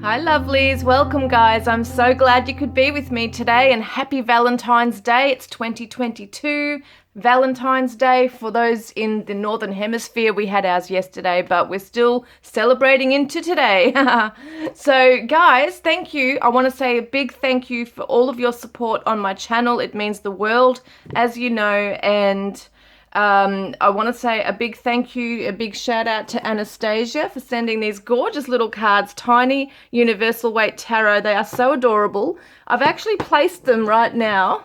Hi lovelies, welcome guys. I'm so glad you could be with me today and happy Valentine's Day. It's 2022 Valentine's Day. For those in the Northern Hemisphere, we had ours yesterday, but we're still celebrating into today. So guys, thank you. I want to say a big thank you for all of your support on my channel. It means the world, as you know, and I want to say a big thank you, a big shout out to Anastasia for sending these gorgeous little cards, tiny universal weight tarot. They are so adorable. I've actually placed them right now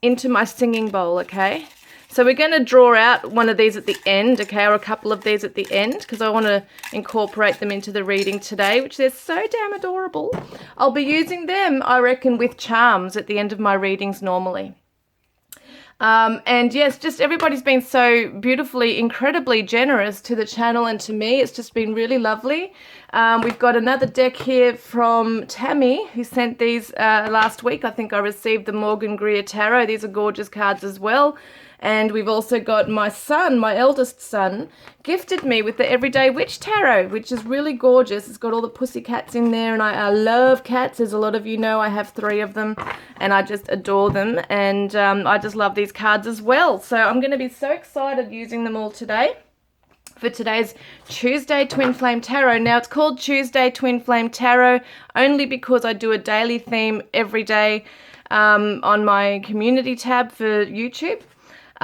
into my singing bowl, okay? So we're going to draw out one of these at the end, okay, or a couple of these at the end, because I want to incorporate them into the reading today, which they're so damn adorable. I'll be using them, I reckon, with charms at the end of my readings normally. And yes, just everybody's been so beautifully, incredibly generous to the channel and to me. It's just been really lovely. We've got another deck here from Tammy, who sent these last week. I think I received the Morgan Greer Tarot. These are gorgeous cards as well. And we've also got my son, my eldest son, gifted me with the Everyday Witch Tarot, which is really gorgeous. It's got all the pussy cats in there, and I love cats. As a lot of you know, I have 3 of them, and I just adore them. And I just love these cards as well. So I'm going to be so excited using them all today for today's Tuesday Twin Flame Tarot. Now, it's called Tuesday Twin Flame Tarot only because I do a daily theme every day on my community tab for YouTube.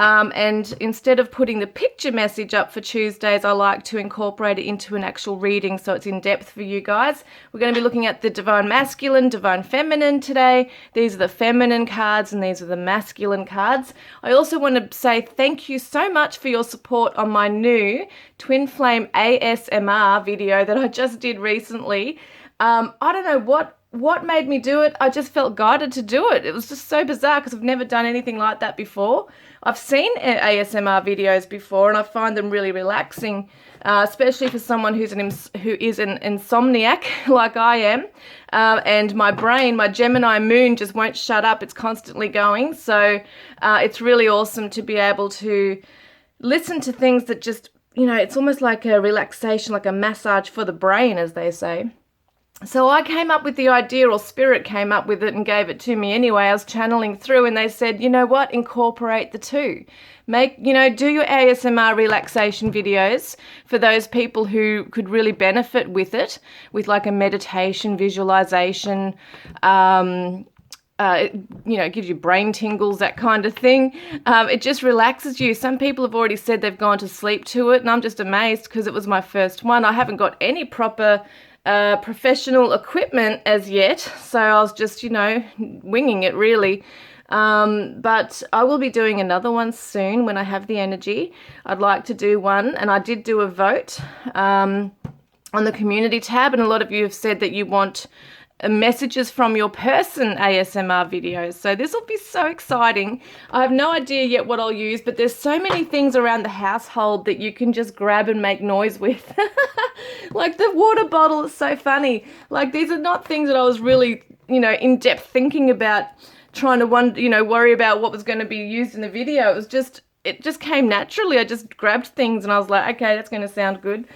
And instead of putting the picture message up for Tuesdays, I like to incorporate it into an actual reading so it's in depth for you guys. We're going to be looking at the Divine Masculine, Divine Feminine today. These are the feminine cards and these are the masculine cards. I also want to say thank you so much for your support on my new Twin Flame ASMR video that I just did recently. I don't know what made me do it. I just felt guided to do it. It was just so bizarre because I've never done anything like that before. I've seen ASMR videos before and I find them really relaxing, especially for someone who is an insomniac like I am. And my brain, my Gemini moon just won't shut up. It's constantly going. So it's really awesome to be able to listen to things that just, you know, it's almost like a relaxation, like a massage for the brain, as they say. So I came up with the idea, or Spirit came up with it and gave it to me anyway. I was channeling through and they said, you know what, incorporate the two. Do your ASMR relaxation videos for those people who could really benefit with it, with like a meditation, visualization, it gives you brain tingles, that kind of thing. It just relaxes you. Some people have already said they've gone to sleep to it, and I'm just amazed because it was my first one. I haven't got any proper professional equipment as yet, so I was just, winging it really. But I will be doing another one soon when I have the energy. I'd like to do one, and I did do a vote on the community tab, and a lot of you have said that you want messages from your person ASMR videos. So this will be so exciting. I have no idea yet what I'll use, but there's so many things around the household that you can just grab and make noise with. Like the water bottle is so funny. Like these are not things that I was really, in depth thinking about, trying to worry about what was going to be used in the video. It just came naturally. I just grabbed things and I was like, okay, that's going to sound good.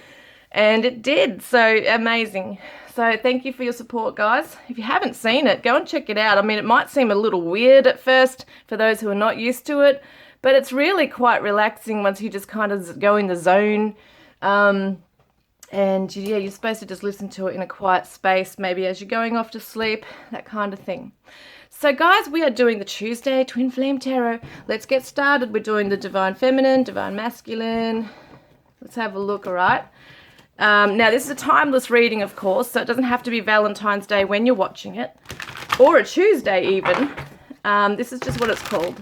And it did. So amazing. So thank you for your support, guys. If you haven't seen it, go and check it out. I mean, it might seem a little weird at first for those who are not used to it, but it's really quite relaxing once you just kind of go in the zone. And yeah, you're supposed to just listen to it in a quiet space, maybe as you're going off to sleep, that kind of thing. So guys, we are doing the Tuesday Twin Flame Tarot. Let's get started. We're doing the Divine Feminine, Divine Masculine. Let's have a look, all right? Now, this is a timeless reading, of course, so it doesn't have to be Valentine's Day when you're watching it, or a Tuesday even. This is just what it's called.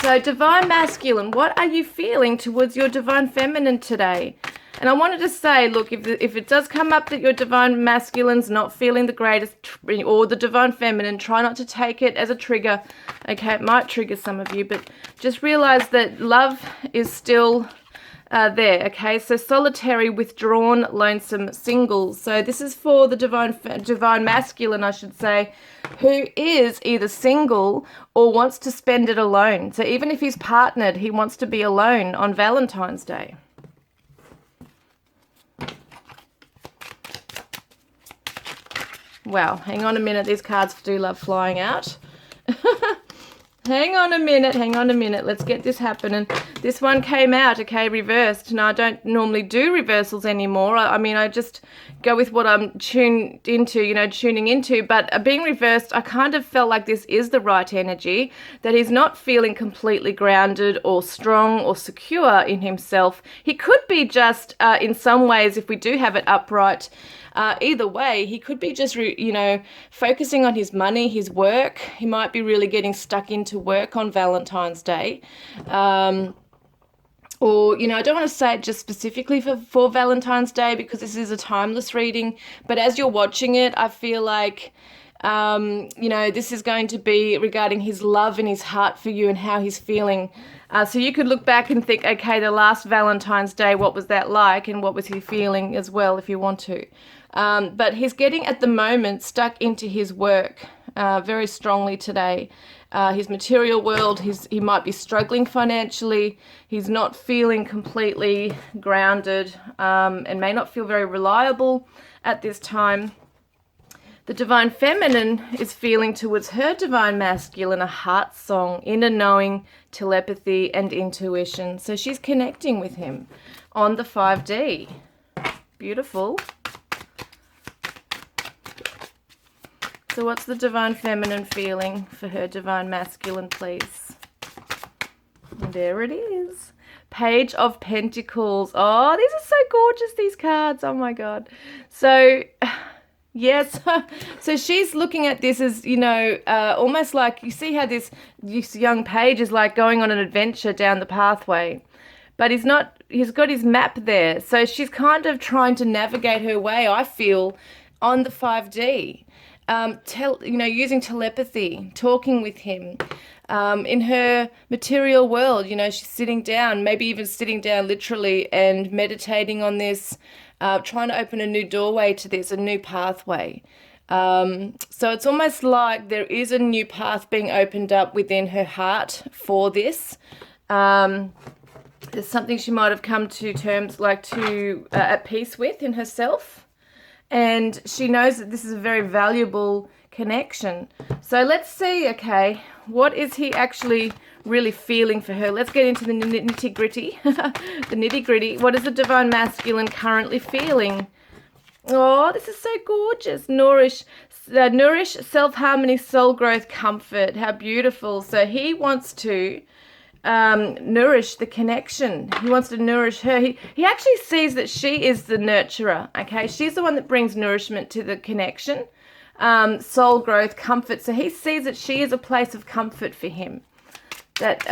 So, Divine Masculine, what are you feeling towards your Divine Feminine today? And I wanted to say, look, if it does come up that your Divine Masculine's not feeling the greatest, or the Divine Feminine, try not to take it as a trigger. Okay, it might trigger some of you, but just realize that love is still there, okay? So solitary, withdrawn, lonesome, single. So this is for the divine masculine, I should say, who is either single or wants to spend it alone. So even if he's partnered, he wants to be alone on Valentine's Day. Wow, hang on a minute. These cards do love flying out. Hang on a minute. Let's get this happening. This one came out, okay, reversed. Now, I don't normally do reversals anymore. I mean, I just go with what I'm tuning into. But being reversed, I kind of felt like this is the right energy, that he's not feeling completely grounded or strong or secure in himself. He could be just, in some ways, if we do have it upright, either way, he could be just, focusing on his money, his work. He might be really getting stuck into work on Valentine's Day. Or, I don't want to say it just specifically for Valentine's Day, because this is a timeless reading. But as you're watching it, I feel like, this is going to be regarding his love and his heart for you and how he's feeling. So you could look back and think, okay, the last Valentine's Day, what was that like? And what was he feeling as well, if you want to. But he's getting, at the moment, stuck into his work very strongly today. His material world, he might be struggling financially. He's not feeling completely grounded and may not feel very reliable at this time. The Divine Feminine is feeling towards her Divine Masculine a heart song, inner knowing, telepathy, and intuition. So she's connecting with him on the 5D. Beautiful. So what's the Divine Feminine feeling for her Divine Masculine, please? And there it is. Page of Pentacles. Oh, these are so gorgeous, these cards. Oh, my God. So, yes. So she's looking at this as, almost like, you see how this young page is like going on an adventure down the pathway. But he's got his map there. So she's kind of trying to navigate her way, I feel, on the 5D. Using telepathy, talking with him. In her material world, she's sitting down, maybe even sitting down literally and meditating on this, trying to open a new doorway to this, a new pathway. So it's almost like there is a new path being opened up within her heart for this. There's something she might have come to terms at peace with in herself. And she knows that this is a very valuable connection. So let's see, okay, what is he actually really feeling for her? Let's get into the nitty-gritty. The nitty-gritty. What is the Divine Masculine currently feeling? Oh, this is so gorgeous. Nourish, self-harmony, soul growth, comfort. How beautiful. So he wants to nourish the connection. He wants to nourish her. He actually sees that she is the nurturer, okay? She's the one that brings nourishment to the connection, soul growth, comfort. So he sees that she is a place of comfort for him. That,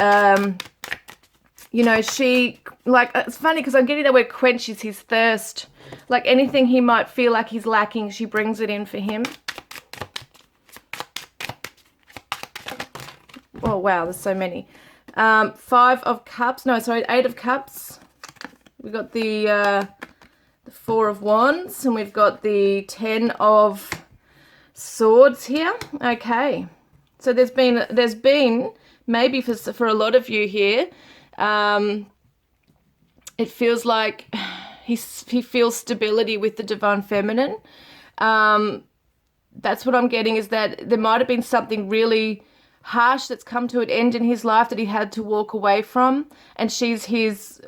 she, it's funny because I'm getting that word quenches his thirst. Like anything he might feel like he's lacking, she brings it in for him. Oh, wow, there's so many. 8 of Cups. We've got the 4 of Wands, and we've got the 10 of Swords here. Okay. So there's been maybe for a lot of you here, it feels like he feels stability with the Divine Feminine. That's what I'm getting, is that there might have been something really harsh that's come to an end in his life that he had to walk away from, and she's his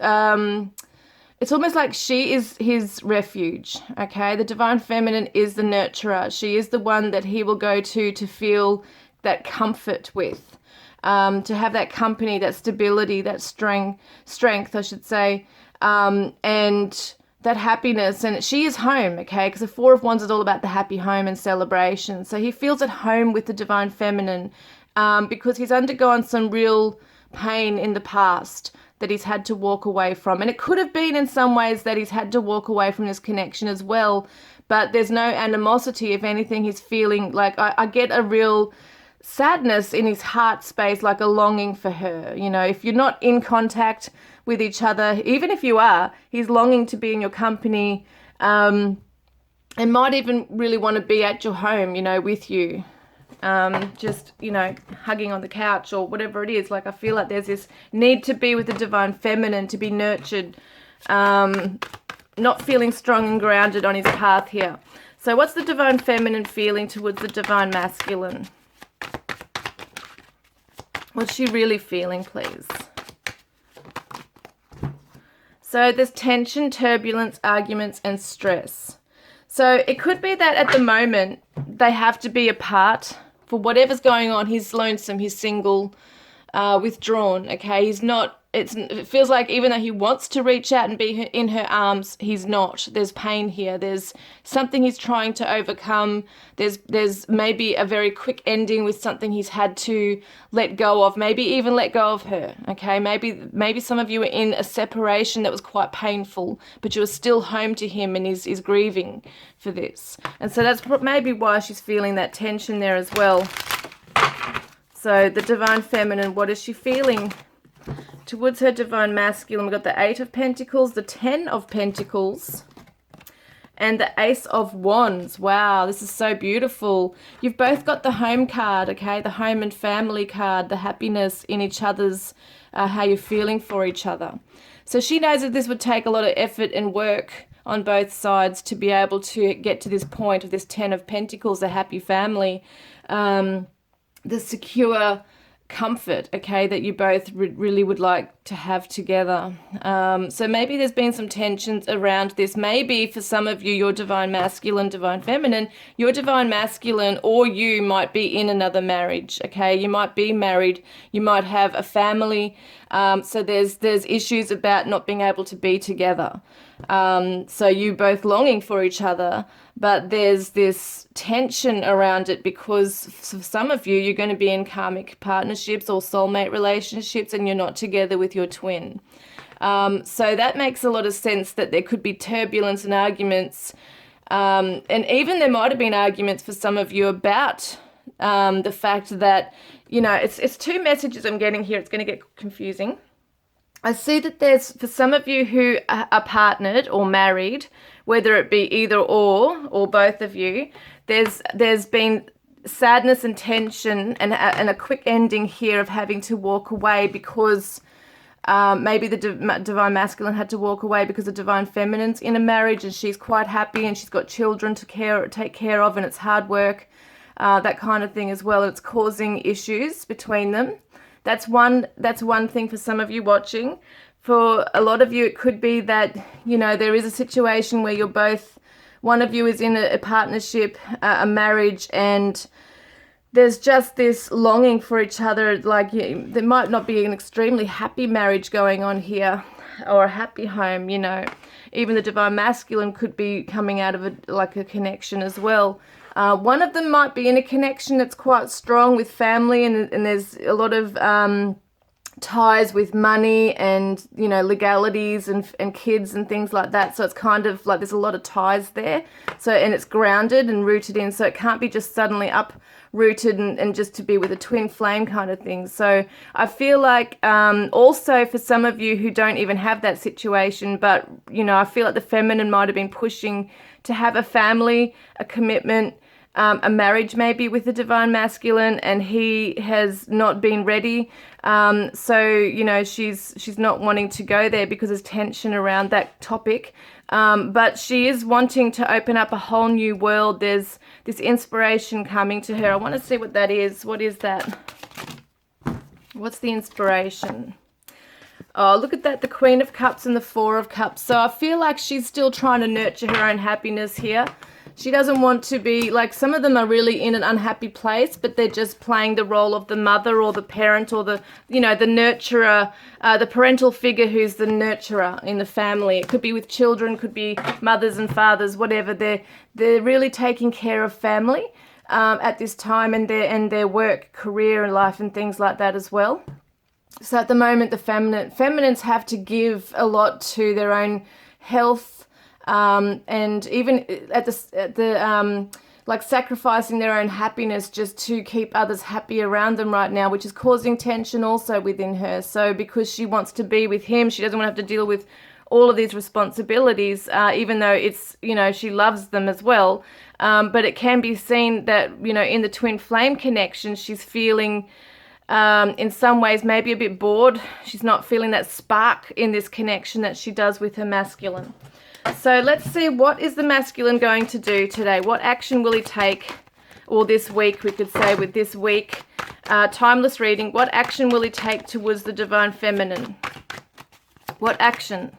it's almost like she is his refuge. Okay, the Divine Feminine is the nurturer. She is the one that he will go to feel that comfort with, to have that company, that stability, that strength I should say, and that happiness. And she is home, okay, because the 4 of Wands is all about the happy home and celebration. So he feels at home with the Divine Feminine, because he's undergone some real pain in the past that he's had to walk away from. And it could have been in some ways that he's had to walk away from this connection as well, but there's no animosity. If anything, he's feeling like, I get a real sadness in his heart space, like a longing for her. If you're not in contact with each other, even if you are, he's longing to be in your company, and might even really want to be at your home, with you. Just, hugging on the couch or whatever it is. Like, I feel like there's this need to be with the Divine Feminine, to be nurtured, not feeling strong and grounded on his path here. So what's the divine feminine feeling towards the divine masculine? What's she really feeling, please? So there's tension, turbulence, arguments, and stress. So it could be that at the moment they have to be apart for whatever's going on. He's lonesome, he's single, withdrawn, okay? He's not, it feels like even though he wants to reach out and be in her arms, he's not. There's pain here. There's something he's trying to overcome. There's maybe a very quick ending with something he's had to let go of, maybe even let go of her, okay? Maybe some of you were in a separation that was quite painful, but you were still home to him and is grieving for this. And so that's maybe why she's feeling that tension there as well. So the divine feminine, what is she feeling towards her divine masculine? We've got the 8 of Pentacles, the 10 of Pentacles, and the Ace of Wands. Wow, this is so beautiful. You've both got the home card, okay? The home and family card, the happiness in each other's, how you're feeling for each other. So she knows that this would take a lot of effort and work on both sides to be able to get to this point of this 10 of Pentacles, a happy family, the secure comfort, okay, that you both really would like to have together. So maybe there's been some tensions around this. Maybe for some of you, your divine masculine, divine feminine, your divine masculine or you might be in another marriage, okay? You might be married, you might have a family. So there's issues about not being able to be together. So you both longing for each other, but there's this tension around it because for some of you, you're going to be in karmic partnerships or soulmate relationships and you're not together with your twin. So that makes a lot of sense that there could be turbulence and arguments. And even there might have been arguments for some of you about the fact that, you know, it's 2 messages I'm getting here. It's going to get confusing. I see that there's, for some of you who are partnered or married, whether it be either or both of you, there's been sadness and tension and a quick ending here of having to walk away because maybe the divine masculine had to walk away because the divine feminine's in a marriage and she's quite happy and she's got children to take care of and it's hard work, that kind of thing as well. It's causing issues between them. That's one thing for some of you watching. For a lot of you, it could be that, you know, there is a situation where you're both, one of you is in a partnership, a marriage, and there's just this longing for each other. Like there might not be an extremely happy marriage going on here or a happy home, you know. Even the divine masculine could be coming out of a connection as well. One of them might be in a connection that's quite strong with family and there's a lot of ties with money and, you know, legalities and kids and things like that. So it's kind of like there's a lot of ties there. So, and it's grounded and rooted in. So it can't be just suddenly uprooted and just to be with a twin flame kind of thing. So I feel like also for some of you who don't even have that situation, but, you know, I feel like the feminine might have been pushing to have a family, a commitment, a marriage maybe with the divine masculine, and he has not been ready. So, you know, she's not wanting to go there because there's tension around that topic. But she is wanting to open up a whole new world. There's this inspiration coming to her. I want to see what that is. What is that? What's the inspiration? Oh, look at that, the Queen of Cups and the Four of Cups. So I feel like she's still trying to nurture her own happiness here. She doesn't want to be, like, some of them are really in an unhappy place, but they're just playing the role of the mother or the parent or the, you know, the nurturer, the parental figure who's the nurturer in the family. It could be with children, could be mothers and fathers, whatever. They're really taking care of family at this time and their work, career and life and things like that as well. So at the moment, the feminines have to give a lot to their own health, and even at the like sacrificing their own happiness just to keep others happy around them right now, which is causing tension also within her. So because she wants to be with him, she doesn't want to have to deal with all of these responsibilities, even though it's, you know, she loves them as well. But it can be seen that, you know, in the twin flame connection, she's feeling in some ways maybe a bit bored. She's not feeling that spark in this connection that she does with her masculine. So let's see, what is the masculine going to do today? What action will he take? Or this week, we could say, with this week, timeless reading, what action will he take towards the divine feminine? What action?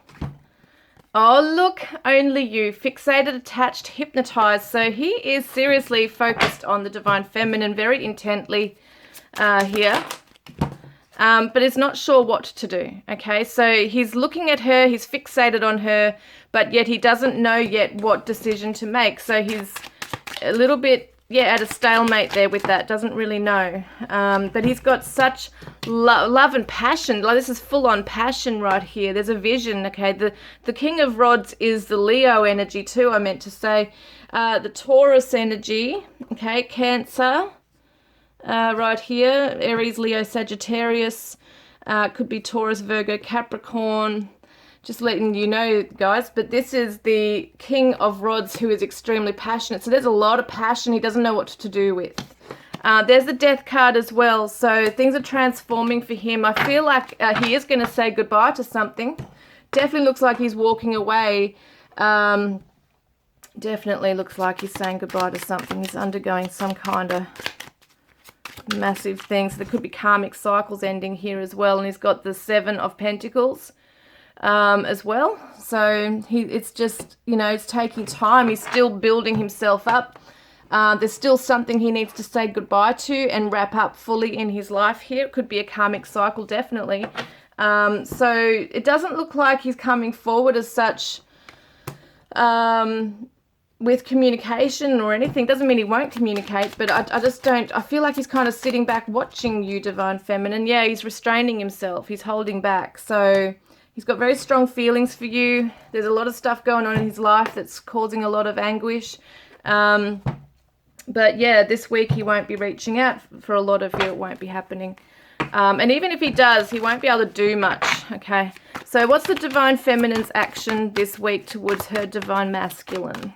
Oh, look, only you. Fixated, attached, hypnotized. So he is seriously focused on the divine feminine very intently here. But is not sure what to do, okay? So he's looking at her, he's fixated on her, but yet he doesn't know yet what decision to make. So he's a little bit, at a stalemate there with that, doesn't really know. But he's got such love and passion. Like, this is full-on passion right here. There's a vision, okay? The King of Rods is the Leo energy too, I meant to say. The Taurus energy, okay, Cancer. Right here, Aries, Leo, Sagittarius, could be Taurus, Virgo, Capricorn, just letting you know, guys. But this is the King of Rods, who is extremely passionate. So there's a lot of passion he doesn't know what to do with. There's the Death card as well. So things are transforming for him. I feel like he is going to say goodbye to something. Definitely looks like he's walking away. Definitely looks like he's saying goodbye to something. He's undergoing some kind of massive things. There could be karmic cycles ending here as well, and he's got the Seven of Pentacles as well. So it's just, it's taking time. He's still building himself up. There's still something he needs to say goodbye to and wrap up fully in his life here. It could be a karmic cycle, definitely. So it doesn't look like he's coming forward as such with communication or anything. Doesn't mean he won't communicate, but I just don't, I feel like he's kind of sitting back watching you, divine feminine. Yeah, he's restraining himself, he's holding back. So he's got very strong feelings for you. There's a lot of stuff going on in his life that's causing a lot of anguish. But yeah, this week he won't be reaching out for a lot of you. It won't be happening. And even if he does, he won't be able to do much, okay? So what's the divine feminine's action this week towards her divine masculine?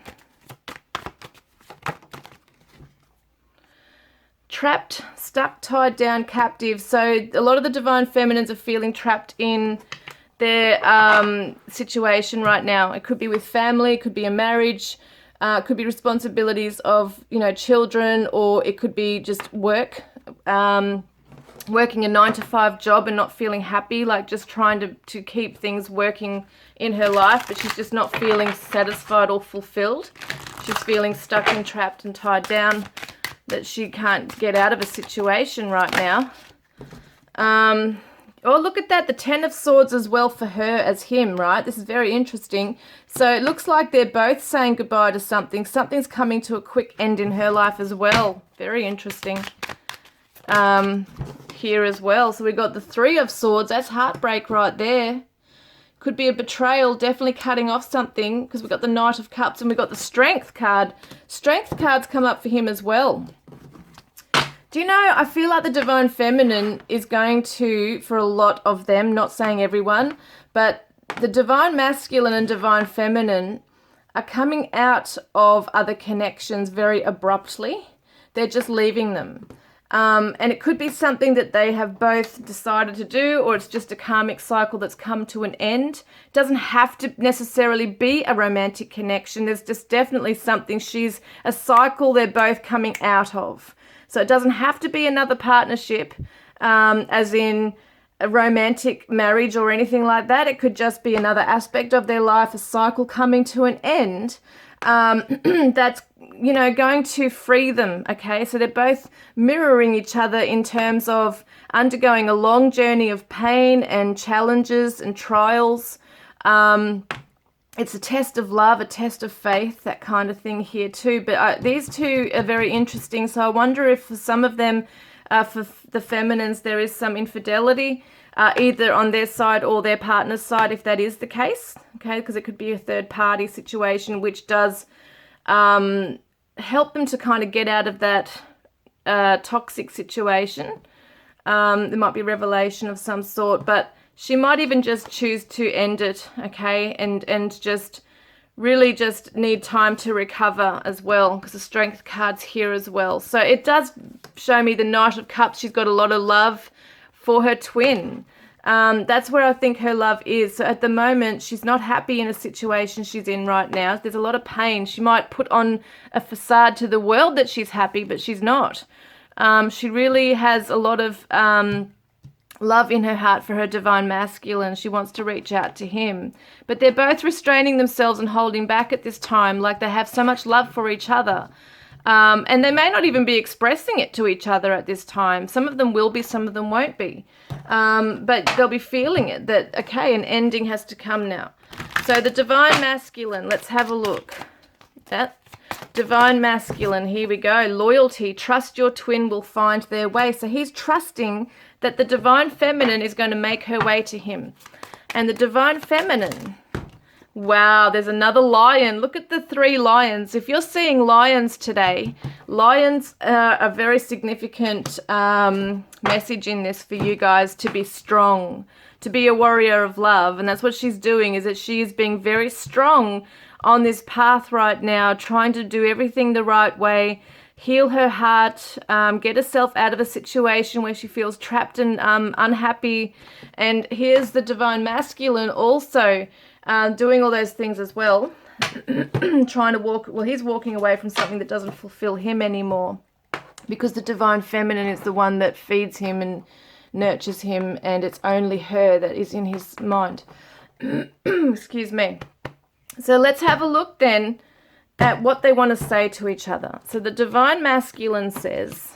Trapped, stuck, tied down, captive. So a lot of the divine feminines are feeling trapped in their situation right now. It could be with family, it could be a marriage, it could be responsibilities of, children, or it could be just work, working a 9-to-5 job and not feeling happy, like just trying to keep things working in her life, but she's just not feeling satisfied or fulfilled. She's feeling stuck and trapped and tied down, that she can't get out of a situation right now. Oh, look at that, the Ten of Swords as well for her as him, right? This is very interesting. So it looks like they're both saying goodbye to something. Something's coming to a quick end in her life as well. Very interesting here as well. So we've got the Three of Swords. That's heartbreak right there. Could be a betrayal, definitely cutting off something, because we've got the Knight of Cups and we've got the Strength card. Strength cards come up for him as well. Do you know, I feel like the divine feminine is going to, for a lot of them, not saying everyone, but the divine masculine and divine feminine are coming out of other connections very abruptly. They're just leaving them. And it could be something that they have both decided to do, or it's just a karmic cycle that's come to an end. It doesn't have to necessarily be a romantic connection. There's just definitely something, a cycle they're both coming out of. So it doesn't have to be another partnership, as in a romantic marriage or anything like that. It could just be another aspect of their life, a cycle coming to an end, that's, going to free them, okay? So they're both mirroring each other in terms of undergoing a long journey of pain and challenges and trials. It's a test of love, a test of faith, that kind of thing here too. But these two are very interesting. So I wonder if for some of them, for the feminines, there is some infidelity, either on their side or their partner's side, if that is the case, okay? Because it could be a third party situation, which does help them to kind of get out of that toxic situation. There might be revelation of some sort, but she might even just choose to end it, okay, and just really just need time to recover as well, because the Strength card's here as well. So it does show me the Knight of Cups. She's got a lot of love for her twin. That's where I think her love is. So at the moment, she's not happy in a situation she's in right now. There's a lot of pain. She might put on a facade to the world that she's happy, but she's not. She really has a lot of love in her heart for her divine masculine. She wants to reach out to him. But they're both restraining themselves and holding back at this time, like they have so much love for each other. And they may not even be expressing it to each other at this time. Some of them will be, some of them won't be. But they'll be feeling it, that, okay, an ending has to come now. So the divine masculine, let's have a look. That divine masculine, here we go. Loyalty, trust your twin will find their way. So he's trusting that the divine feminine is going to make her way to him. And the divine feminine, wow, there's another lion. Look at the 3 lions. If you're seeing lions today, lions are a very significant message in this for you guys, to be strong, to be a warrior of love. And that's what she's doing, is that she is being very strong on this path right now, trying to do everything the right way, heal her heart, get herself out of a situation where she feels trapped and unhappy. And here's the divine masculine also doing all those things as well, trying to walk, well, he's walking away from something that doesn't fulfill him anymore, because the divine feminine is the one that feeds him and nurtures him, and it's only her that is in his mind. Excuse me. So let's have a look then at what they want to say to each other. So the divine masculine says,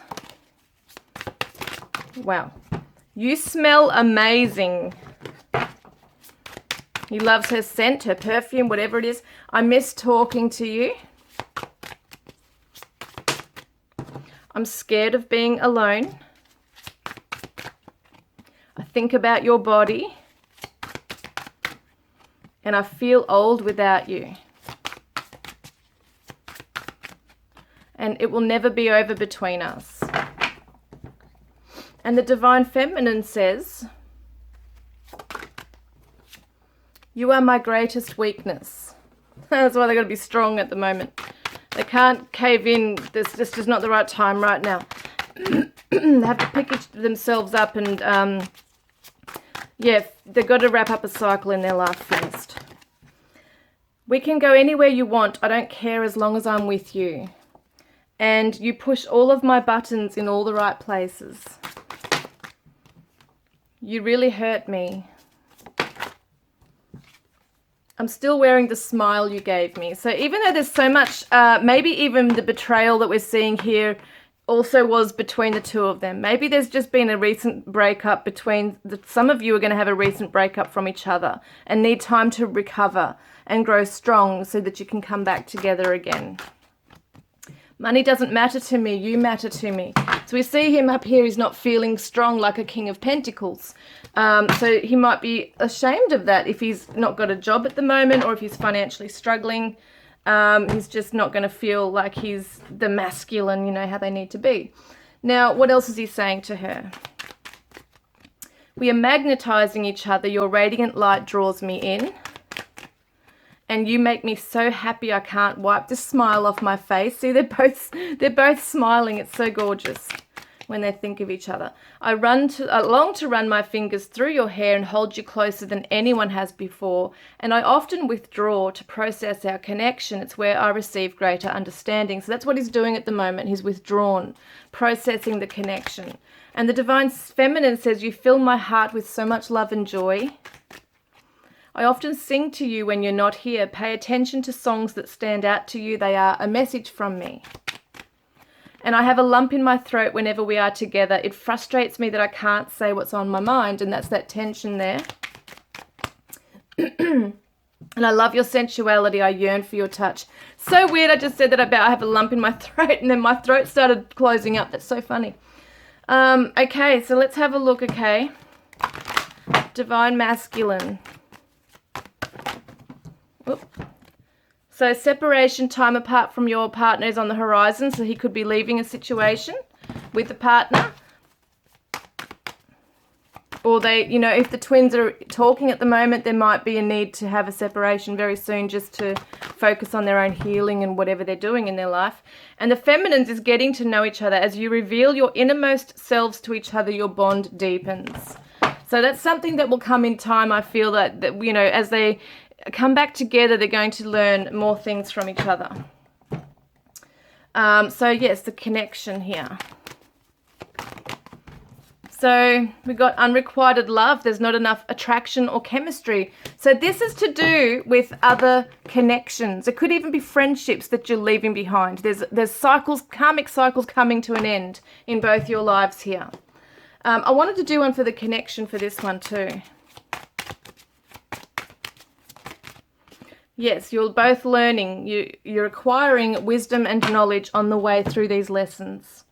wow, you smell amazing. He loves her scent, her perfume, whatever it is. I miss talking to you. I'm scared of being alone. I think about your body. And I feel old without you. And it will never be over between us. And the divine feminine says, you are my greatest weakness. That's why they've got to be strong at the moment. They can't cave in. This is not the right time right now. They have to pick themselves up and, yeah, they've got to wrap up a cycle in their life first. We can go anywhere you want. I don't care as long as I'm with you. And you push all of my buttons in all the right places. You really hurt me. I'm still wearing the smile you gave me. So even though there's so much, maybe even the betrayal that we're seeing here also was between the two of them. Maybe there's just been a recent breakup between, some of you are going to have a recent breakup from each other and need time to recover and grow strong so that you can come back together again. Money doesn't matter to me, you matter to me. So we see him up here, he's not feeling strong like a King of Pentacles. So he might be ashamed of that if he's not got a job at the moment, or if he's financially struggling. He's just not going to feel like he's the masculine, you know, how they need to be. Now, what else is he saying to her? We are magnetizing each other. Your radiant light draws me in. And you make me so happy I can't wipe the smile off my face. See, they're both smiling. It's so gorgeous when they think of each other. I long to run my fingers through your hair and hold you closer than anyone has before. And I often withdraw to process our connection. It's where I receive greater understanding. So that's what he's doing at the moment. He's withdrawn, processing the connection. And the divine feminine says, you fill my heart with so much love and joy. I often sing to you when you're not here. Pay attention to songs that stand out to you. They are a message from me. And I have a lump in my throat whenever we are together. It frustrates me that I can't say what's on my mind, and that's that tension there. And I love your sensuality. I yearn for your touch. So weird, I just said that about I have a lump in my throat, and then my throat started closing up. That's so funny. Okay, so let's have a look, okay? Divine masculine. Oop. So separation, time apart from your partner is on the horizon. So he could be leaving a situation with a partner. Or they, you know, if the twins are talking at the moment, there might be a need to have a separation very soon just to focus on their own healing and whatever they're doing in their life. And the feminines is getting to know each other. As you reveal your innermost selves to each other, your bond deepens. So that's something that will come in time. I feel that you know, as they come back together, they're going to learn more things from each other. So yes, the connection here. So we got unrequited love. There's not enough attraction or chemistry. So this is to do with other connections. It could even be friendships that you're leaving behind. There's cycles, karmic cycles coming to an end in both your lives here. I wanted to do one for the connection for this one too. Yes, you're both learning. You're acquiring wisdom and knowledge on the way through these lessons.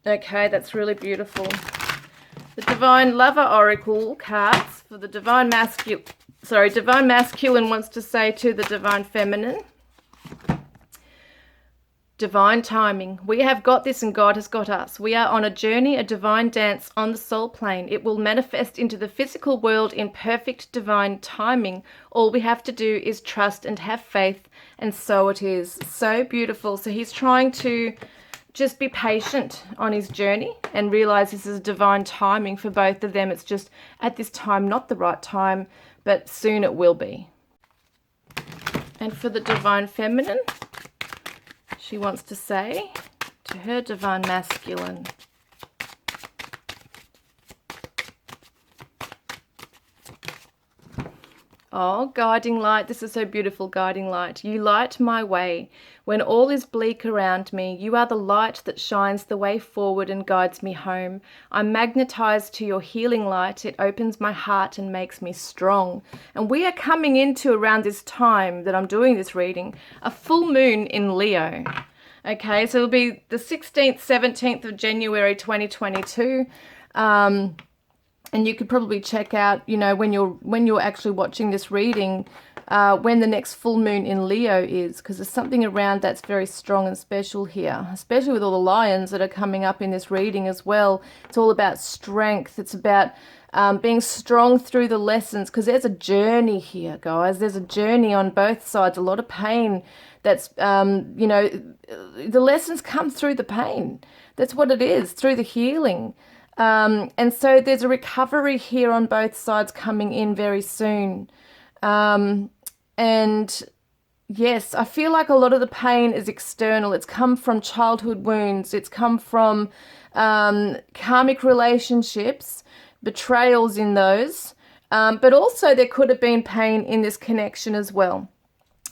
Okay, that's really beautiful. The Divine Lover Oracle cards for the Divine Masculine. Sorry, Divine Masculine wants to say to the Divine Feminine. Divine timing. We have got this and God has got us. We are on a journey, a divine dance on the soul plane. It will manifest into the physical world in perfect divine timing. All we have to do is trust and have faith, and so it is. So beautiful. So he's trying to just be patient on his journey and realize this is divine timing for both of them. It's just at this time not the right time, but soon it will be. And for the Divine Feminine, she wants to say to her Divine Masculine, oh, guiding light, this is so beautiful, guiding light. You light my way. When all is bleak around me, you are the light that shines the way forward and guides me home. I'm magnetized to your healing light. It opens my heart and makes me strong. And we are coming into, around this time that I'm doing this reading, a full moon in Leo. Okay, so it'll be the 16th, 17th of January 2022. And you could probably check out, you know, when you're actually watching this reading, when the next full moon in Leo is, because there's something around that's very strong and special here, especially with all the lions that are coming up in this reading as well. It's all about strength. It's about being strong through the lessons, because there's a journey here, guys. There's a journey on both sides, a lot of pain. That's, you know, the lessons come through the pain. That's what it is, through the healing. And so there's a recovery here on both sides coming in very soon. And yes, I feel like a lot of the pain is external. It's come from childhood wounds. It's come from karmic relationships, betrayals in those. But also there could have been pain in this connection as well.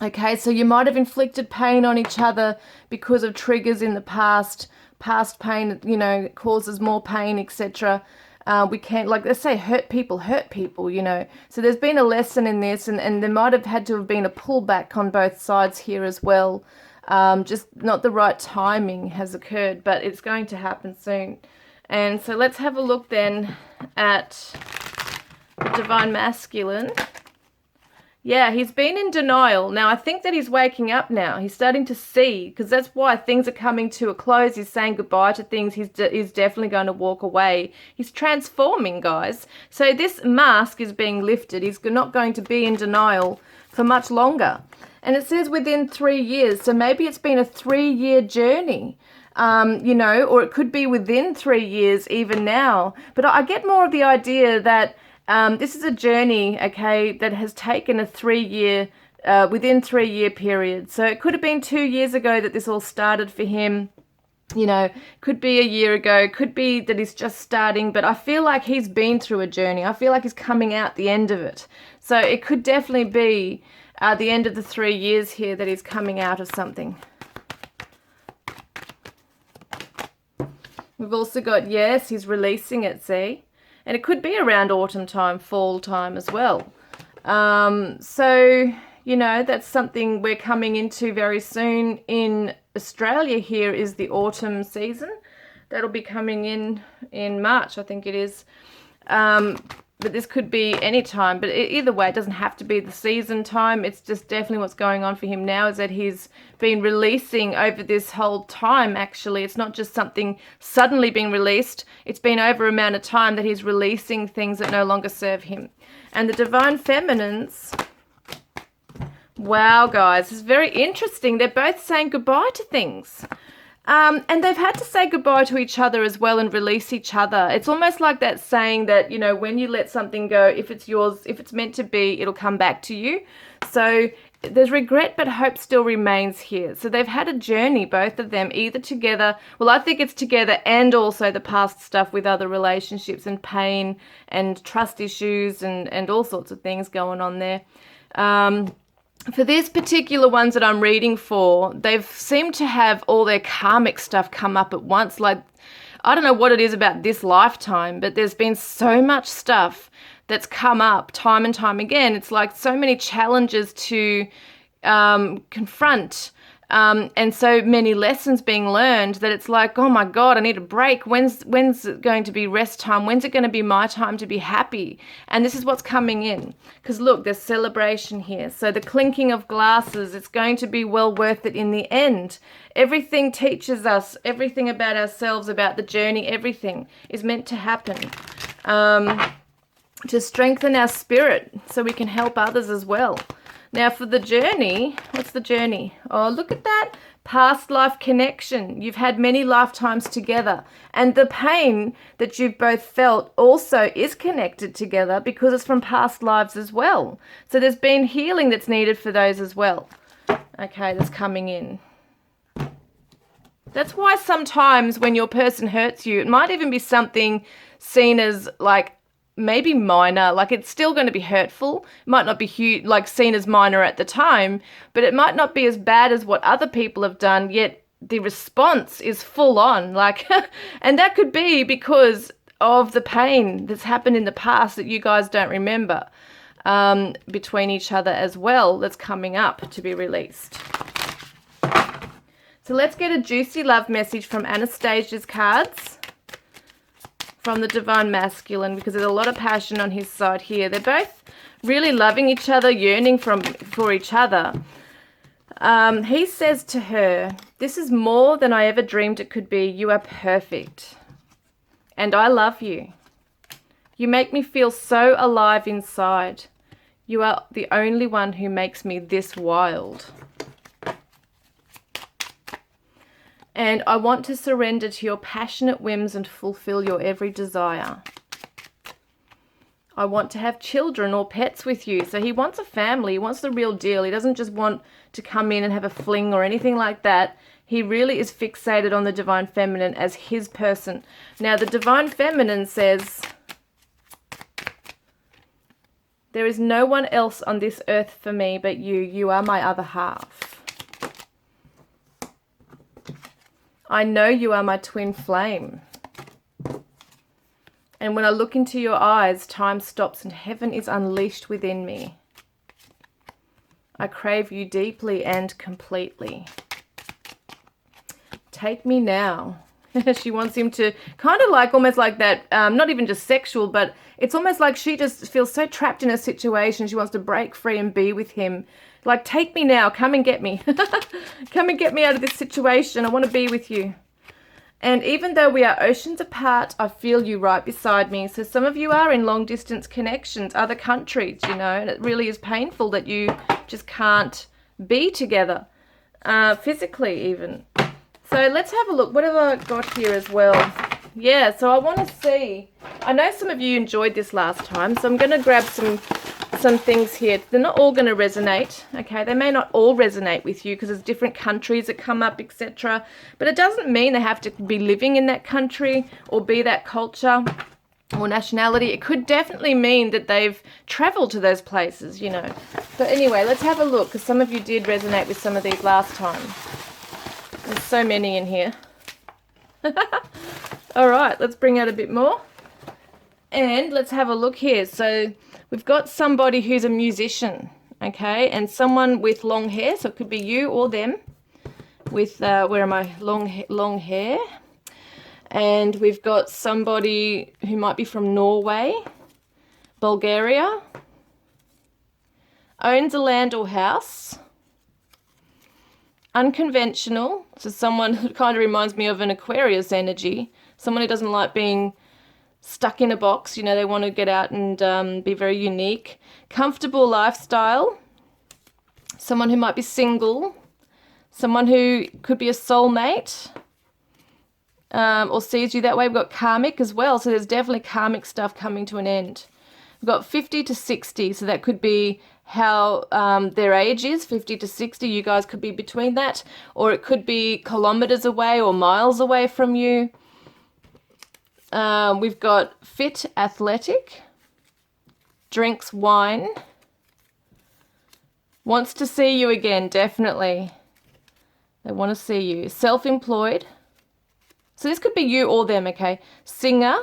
Okay, so you might have inflicted pain on each other because of triggers in the past. Past pain, you know, causes more pain, etc. We can't, like, let's say hurt people, you know. So there's been a lesson in this, and there might have had to have been a pullback on both sides here as well. Just not the right timing has occurred, but it's going to happen soon. And so let's have a look then at the Divine Masculine. Yeah, he's been in denial. Now, I think that he's waking up now. He's starting to see, because that's why things are coming to a close. He's saying goodbye to things. He's definitely going to walk away. He's transforming, guys. So this mask is being lifted. He's not going to be in denial for much longer. And it says within 3 years. So maybe it's been a 3-year journey. You know, or it could be within 3 years even now. But I get more of the idea that this is a journey, okay, that has taken a 3-year, within 3-year period. So it could have been 2 years ago that this all started for him. You know, could be a year ago, could be that he's just starting, but I feel like he's been through a journey. I feel like he's coming out the end of it. So it could definitely be the end of the 3 years here that he's coming out of something. We've also got, yes, he's releasing it, see? And it could be around autumn time, fall time as well. So, you know, that's something we're coming into very soon. In Australia here is the autumn season. That'll be coming in March, I think it is. But this could be any time. But either way, it doesn't have to be the season time. It's just definitely what's going on for him now is that he's been releasing over this whole time, actually. It's not just something suddenly being released. It's been over amount of time that he's releasing things that no longer serve him. And the Divine Feminines, wow, guys, it's very interesting. They're both saying goodbye to things. And they've had to say goodbye to each other as well and release each other. It's almost like that saying that, you know, when you let something go, if it's yours, if it's meant to be, it'll come back to you. So there's regret, but hope still remains here. So they've had a journey, both of them, either together. Well, I think it's together, and also the past stuff with other relationships and pain and trust issues and all sorts of things going on there. For these particular ones that I'm reading for, they've seemed to have all their karmic stuff come up at once. Like, I don't know what it is about this lifetime, but there's been so much stuff that's come up time and time again. It's like so many challenges to confront, and so many lessons being learned that it's like, oh my God, I need a break. When's it going to be rest time? When's it going to be my time to be happy? And this is what's coming in. Because look, there's celebration here. So the clinking of glasses, it's going to be well worth it in the end. Everything teaches us, everything about ourselves, about the journey, everything is meant to happen. To strengthen our spirit so we can help others as well. Now for the journey, what's the journey? Oh, look at that. Past life connection. You've had many lifetimes together. And the pain that you've both felt also is connected together because it's from past lives as well. So there's been healing that's needed for those as well. Okay, that's coming in. That's why sometimes when your person hurts you, it might even be something seen as like maybe minor, like it's still going to be hurtful. It might not be huge, like seen as minor at the time, but it might not be as bad as what other people have done, yet the response is full on, like, and that could be because of the pain that's happened in the past that you guys don't remember, between each other as well, that's coming up to be released. So let's get a juicy love message from Anastasia's cards. From the Divine Masculine, because there's a lot of passion on his side here. They're both really loving each other, yearning for each other. He says to her, "This is more than I ever dreamed it could be. You are perfect. And I love you. You make me feel so alive inside. You are the only one who makes me this wild. And I want to surrender to your passionate whims and fulfill your every desire. I want to have children or pets with you." So he wants a family. He wants the real deal. He doesn't just want to come in and have a fling or anything like that. He really is fixated on the Divine Feminine as his person. Now, the Divine Feminine says, "There is no one else on this earth for me but you. You are my other half. I know you are my twin flame. And when I look into your eyes, time stops and heaven is unleashed within me. I crave you deeply and completely. Take me now." She wants him to kind of like, almost like that, not even just sexual, but it's almost like she just feels so trapped in a situation. She wants to break free and be with him. Like, take me now, come and get me. Come and get me out of this situation. I want to be with you. And even though we are oceans apart, I feel you right beside me. So some of you are in long distance connections, other countries, you know, and it really is painful that you just can't be together, physically even. So let's have a look. What have I got here as well? Yeah, so I want to see. I know some of you enjoyed this last time, so I'm going to grab some things here. They're not all going to resonate, okay? They may not all resonate with you because there's different countries that come up, etc. But it doesn't mean they have to be living in that country or be that culture or nationality. It could definitely mean that they've traveled to those places, you know. So anyway, let's have a look, because some of you did resonate with some of these last time. There's so many in here. All right, let's bring out a bit more. And let's have a look here. So we've got somebody who's a musician, okay, and someone with long hair. So it could be you or them with, where am I, long hair. And we've got somebody who might be from Norway, Bulgaria, owns a land or house, unconventional. So someone who kind of reminds me of an Aquarius energy, someone who doesn't like being stuck in a box, you know, they want to get out and be very unique. Comfortable lifestyle, someone who might be single, someone who could be a soulmate, or sees you that way. We've got karmic as well, so there's definitely karmic stuff coming to an end. We've got 50 to 60, so that could be how their age is, 50 to 60. You guys could be between that, or it could be kilometers away or miles away from you. We've got fit, athletic, drinks wine, wants to see you again, definitely. They want to see you. Self-employed. So this could be you or them, okay? Singer.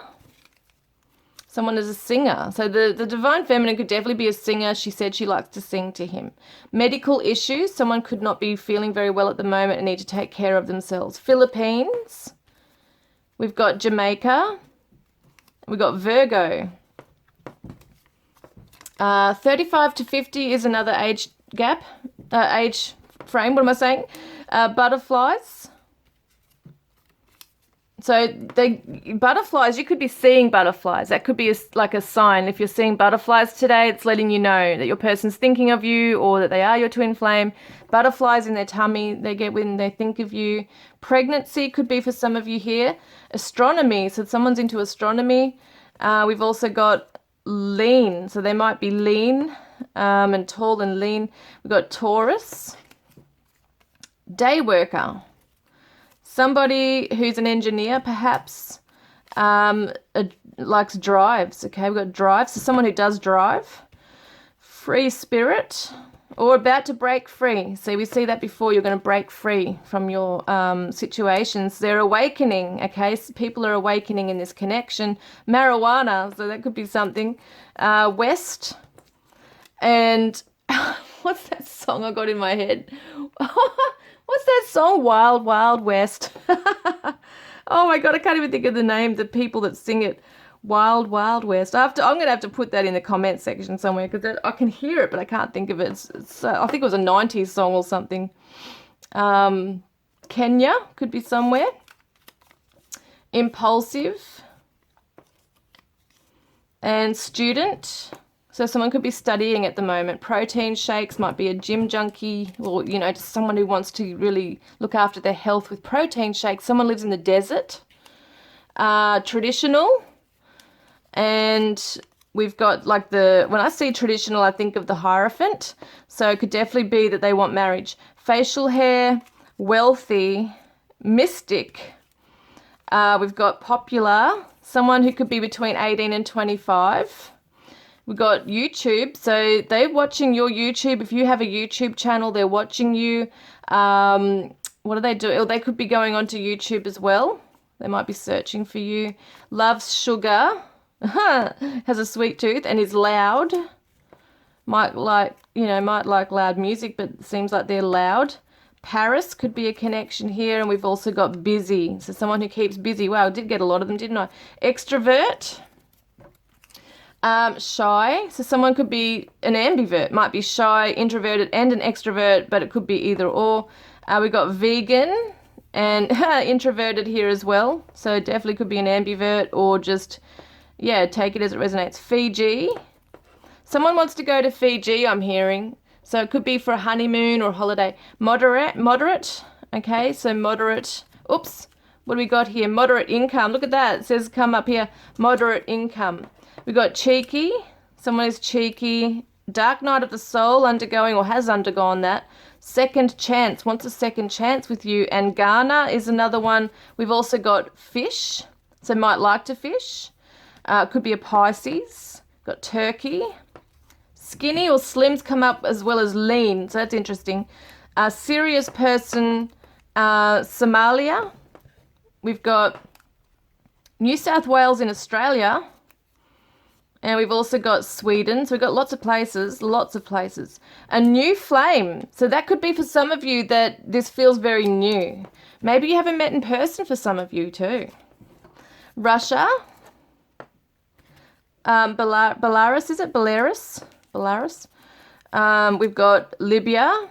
Someone is a singer. So the divine feminine could definitely be a singer. She said she likes to sing to him. Medical issues. Someone could not be feeling very well at the moment and need to take care of themselves. Philippines. We've got Jamaica. We've got Virgo. 35 to 50 is another age gap, age frame. What am I saying? Butterflies. So butterflies, you could be seeing butterflies. That could be like a sign. If you're seeing butterflies today, it's letting you know that your person's thinking of you or that they are your twin flame. Butterflies in their tummy, they get when they think of you. Pregnancy could be for some of you here. Astronomy, so someone's into astronomy. We've also got lean, so they might be lean and tall and lean. We've got Taurus. Day worker. Somebody who's an engineer, perhaps, likes drives, okay? We've got drive, so someone who does drive. Free spirit, or about to break free. So we see that before, you're going to break free from your situations. They're awakening, okay? So people are awakening in this connection. Marijuana, so that could be something. West, and what's that song I got in my head? What's that song? Wild, Wild West. Oh my God, I can't even think of the name, the people that sing it. Wild, Wild West. I'm going to have to put that in the comment section somewhere because I can hear it, but I can't think of it. I think it was a 90s song or something. Kenya could be somewhere. Impulsive. And student. So someone could be studying at the moment. Protein shakes, might be a gym junkie, or, you know, just someone who wants to really look after their health with protein shakes. Someone lives in the desert. Traditional. And we've got like when I see traditional, I think of the Hierophant. So it could definitely be that they want marriage. Facial hair, wealthy, mystic. We've got popular, someone who could be between 18 and 25. We've got YouTube, so they're watching your YouTube. If you have a YouTube channel, they're watching you. What do they do? Or they could be going onto YouTube as well. They might be searching for you. Loves sugar, has a sweet tooth, and is loud. Might like loud music, but it seems like they're loud. Paris could be a connection here, and we've also got busy. So someone who keeps busy. Wow, I did get a lot of them, didn't I? Extrovert. Shy, so someone could be an ambivert, might be shy, introverted, and an extrovert, but it could be either or. We got vegan and introverted here as well, so definitely could be an ambivert or just, yeah, take it as it resonates. Fiji, someone wants to go to Fiji, I'm hearing, so it could be for a honeymoon or holiday. Moderate, okay, so moderate, oops, what do we got here? Moderate income, look at that, it says come up here, moderate income. We've got cheeky, someone is cheeky. Dark night of the soul, undergoing or has undergone that. Second chance, wants a second chance with you. And Ghana is another one. We've also got fish, so might like to fish. Could be a Pisces. Got turkey. Skinny or slims come up as well as lean, so that's interesting. Serious person, Somalia. We've got New South Wales in Australia. And we've also got Sweden. So we've got lots of places. A new flame. So that could be for some of you that this feels very new. Maybe you haven't met in person for some of you too. Russia. Belarus, is it? Belarus. We've got Libya.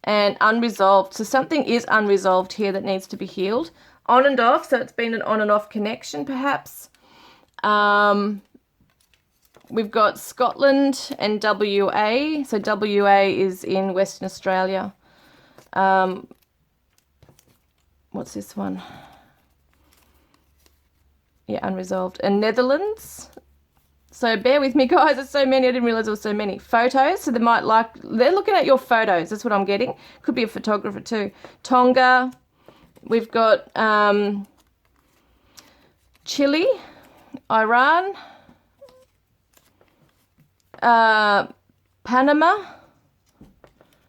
And unresolved. So something is unresolved here that needs to be healed. On and off. So it's been an on and off connection perhaps. We've got Scotland and WA. So WA is in Western Australia. What's this one? Yeah, unresolved. And Netherlands. So bear with me, guys. There's so many. I didn't realize there were so many. Photos. So they're looking at your photos. That's what I'm getting. Could be a photographer too. Tonga. We've got Chile, Iran, Panama,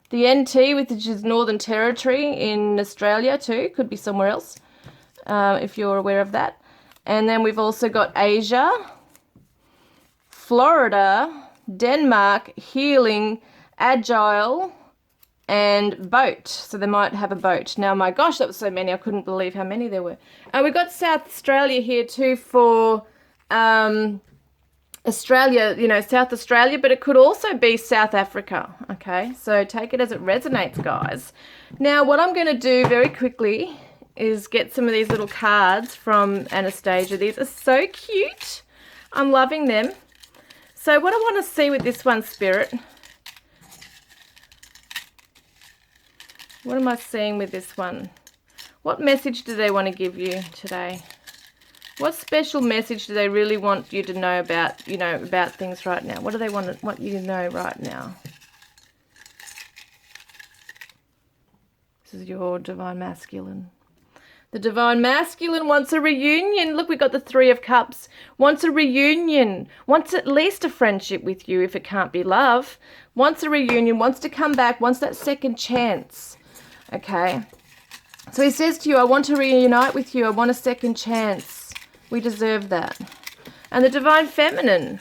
the NT, which is Northern Territory in Australia too. Could be somewhere else, if you're aware of that. And then we've also got Asia, Florida, Denmark, Healing, Agile, and Boat. So they might have a boat. Now, my gosh, that was so many. I couldn't believe how many there were. We've got South Australia here too for Australia, South Australia, but it could also be South Africa. Okay, so take it as it resonates, guys. Now, what I'm going to do very quickly is get some of these little cards from Anastasia. These are so cute. I'm loving them. So what I want to see with this one, Spirit, what am I seeing with this one? What message do they want to give you today? What special message do they really want you to know about, about things right now? What do they want you to know right now? This is your Divine Masculine. The Divine Masculine wants a reunion. Look, we've got the Three of Cups. Wants a reunion. Wants at least a friendship with you if it can't be love. Wants a reunion. Wants to come back. Wants that second chance. Okay. So he says to you, I want to reunite with you. I want a second chance. We deserve that. And the Divine Feminine.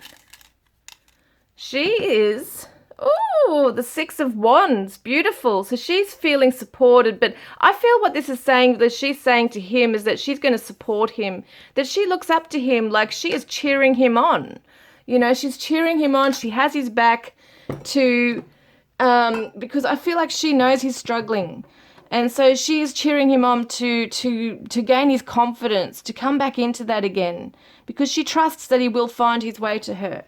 She is... Oh, the Six of Wands. Beautiful. So she's feeling supported, but I feel what this is saying, that she's saying to him, is that she's going to support him, that she looks up to him, like she is cheering him on. She's cheering him on. She has his back to, because I feel like she knows he's struggling. And so she is cheering him on to gain his confidence, to come back into that again, because she trusts that he will find his way to her.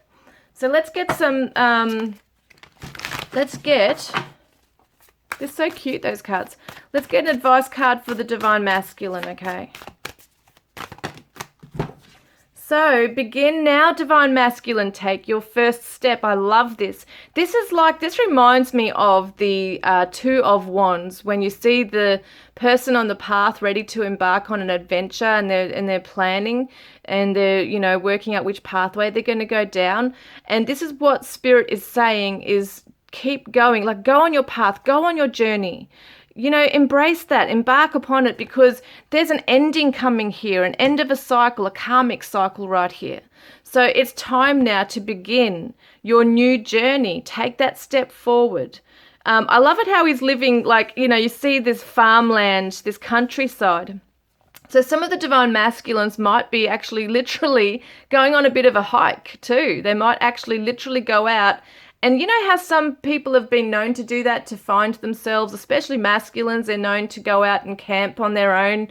So let's get some... they're so cute, those cards. Let's get an advice card for the Divine Masculine, okay? So, begin now, Divine Masculine. Take your first step. I love this. This reminds me of the Two of Wands, when you see the person on the path ready to embark on an adventure, and they're planning, and they're, working out which pathway they're going to go down. And this is what Spirit is saying, is keep going, like go on your path, go on your journey. Embrace that, embark upon it, because there's an ending coming here, an end of a cycle, a karmic cycle right here. So it's time now to begin your new journey. Take that step forward. I love it how he's living, like, you see this farmland, this countryside. So some of the Divine Masculines might be actually literally going on a bit of a hike too. They might actually literally go out. And you know how some people have been known to do that, to find themselves, especially masculines, they're known to go out and camp on their own.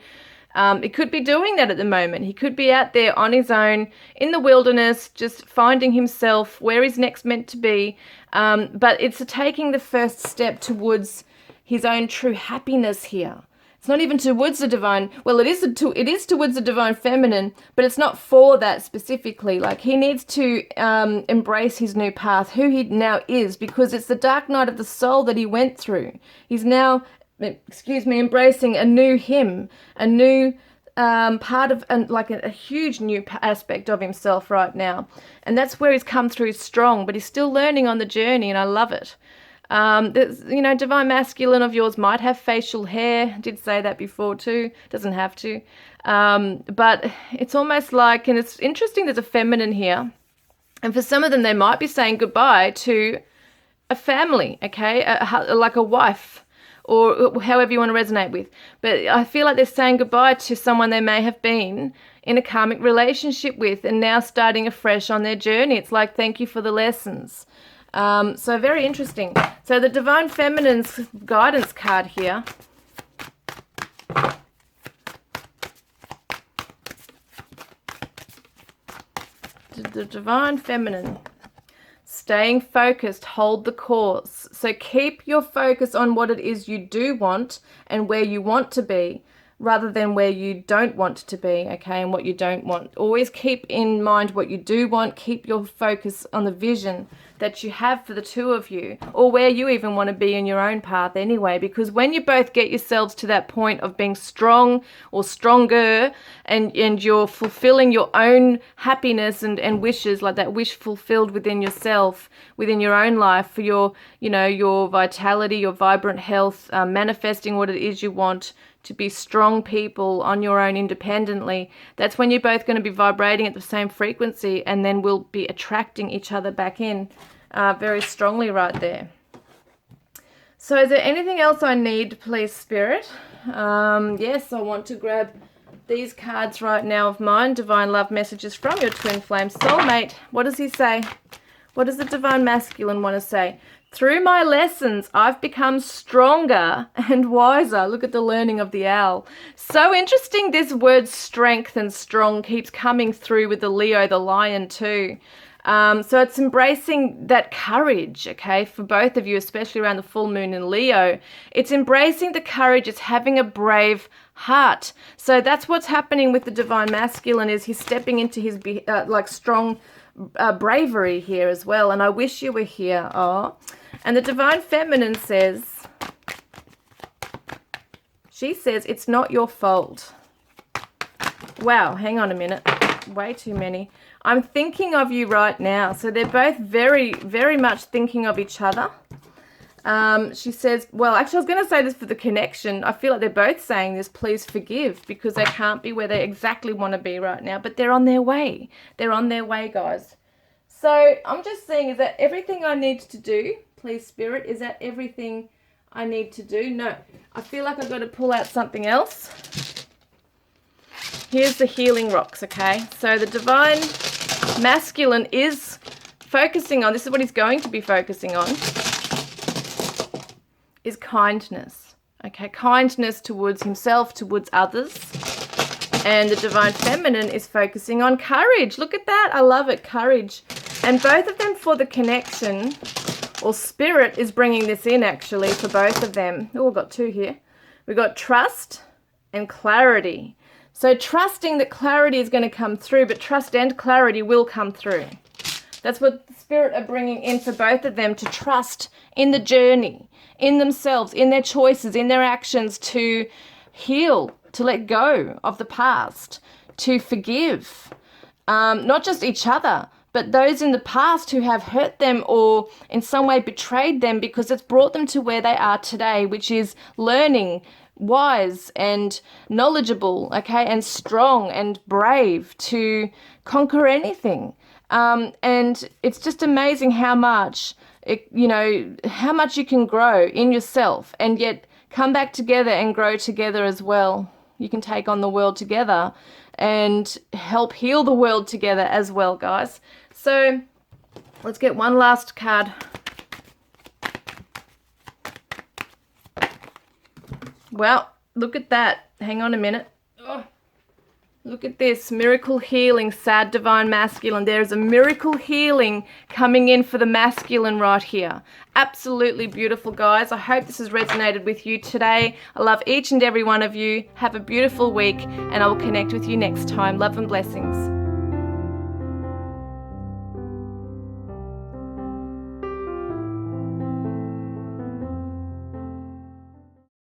He could be doing that at the moment. He could be out there on his own in the wilderness, just finding himself where he's next meant to be. But it's taking the first step towards his own true happiness here. It's not even towards the divine. Well, it is towards the Divine Feminine, but it's not for that specifically. Like, he needs to embrace his new path, who he now is, because it's the dark night of the soul that he went through. He's now, embracing a new him, a new part of, a huge new aspect of himself right now. And that's where he's come through strong, but he's still learning on the journey, and I love it. Divine Masculine of yours might have facial hair. I did say that before too. Doesn't have to. But it's almost like, and it's interesting, there's a feminine here. And for some of them, they might be saying goodbye to a family, okay? Like a wife, or however you want to resonate with. But I feel like they're saying goodbye to someone they may have been in a karmic relationship with, and now starting afresh on their journey. It's like, thank you for the lessons. So very interesting. So the Divine Feminine's guidance card here. The Divine Feminine. Staying focused, hold the course. So keep your focus on what it is you do want and where you want to be. rather than where you don't want to be, okay, and what you don't want. Always keep in mind what you do want. Keep your focus on the vision that you have for the two of you, or where you even want to be in your own path anyway, because when you both get yourselves to that point of being strong or stronger, and you're fulfilling your own happiness and wishes, like that wish fulfilled within yourself, within your own life, for your, you know, your vitality, your vibrant health, manifesting what it is you want, to be strong people on your own independently, that's when you're both going to be vibrating at the same frequency, and then we'll be attracting each other back in very strongly right there. So is there anything else I need, please, Spirit? Yes, I want to grab these cards right now of mine. Divine love messages from your twin flame soulmate. What does he say? What does the divine masculine want to say? Through my lessons, I've become stronger and wiser. Look at the learning of the owl. So interesting, this word strength and strong keeps coming through with the Leo, the lion too. So it's embracing that courage, okay, for both of you, especially around the full moon in Leo. It's embracing the courage. It's having a brave heart. So that's what's happening with the divine masculine, is he's stepping into his like strong bravery here as well. And I wish you were here. Oh. And the divine feminine says, she says, it's not your fault. Wow, hang on a minute. Way too many. I'm thinking of you right now. So they're both very, very much thinking of each other. She says, well, actually, I was going to say this for the connection. I feel like they're both saying this, please forgive, because they can't be where they exactly want to be right now, but they're on their way. They're on their way, guys. So I'm just saying, is that everything I need to do? Please, Spirit, is that everything I need to do? No, I feel like I've got to pull out something else. Here's the healing rocks, okay? So the divine masculine is focusing on, this is what he's going to be focusing on, is kindness, okay? Kindness towards himself, towards others. And the divine feminine is focusing on courage. Look at that. I love it, courage. And both of them for the connection, or Spirit is bringing this in actually for both of them. Oh, we've got two here. We've got trust and clarity. So trusting that clarity is going to come through, but trust and clarity will come through. That's what the Spirit are bringing in for both of them, to trust in the journey, in themselves, in their choices, in their actions, to heal, to let go of the past, to forgive, not just each other, but those in the past who have hurt them or in some way betrayed them, because it's brought them to where they are today, which is learning, wise and knowledgeable, okay, and strong and brave to conquer anything. And it's just amazing how much, how much you can grow in yourself and yet come back together and grow together as well. You can take on the world together and help heal the world together as well, guys. So let's get one last card. Well, look at that. Hang on a minute. Oh, look at this. Miracle healing, sad divine masculine. There's a miracle healing coming in for the masculine right here. Absolutely beautiful, guys. I hope this has resonated with you today. I love each and every one of you. Have a beautiful week, and I will connect with you next time. Love and blessings.